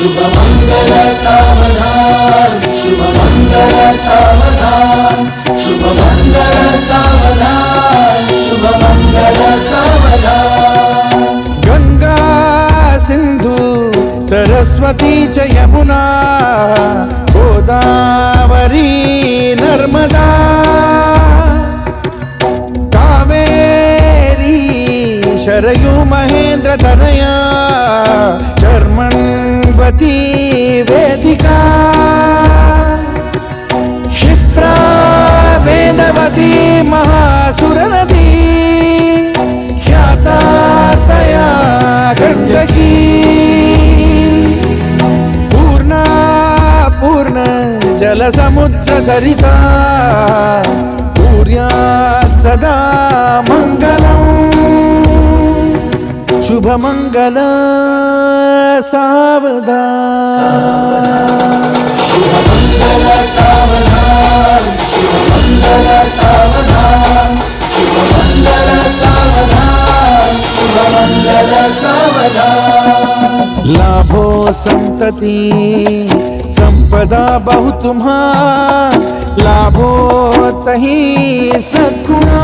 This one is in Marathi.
शुभ मंगल सावधान, शुभ मंगल सावधान, शुभ मंगल सावधान, शुभ मंगल सावधान। गंगा सिंधु सरस्वती च यमुना गोदावरी नर्मदा कावेरी शरयू महेंद्र तनया शर्मण्वती वेदिका क्षिप्रा वेदवती महासुरनदी ख्याता तया गण्डकी पूर्णा पूर्ण जलसमुद्र सरिता पूर्यात् सदा मङ्गलम् शुभ मंगल सावधान, शुभ मंगल सावधान, शुभ मंगल सावधान, शुभ मंगल सावधान, शुभ मंगल सावधान। लाभो संतति संपदा बहु तुम्हार लाभो तही सद्गुणा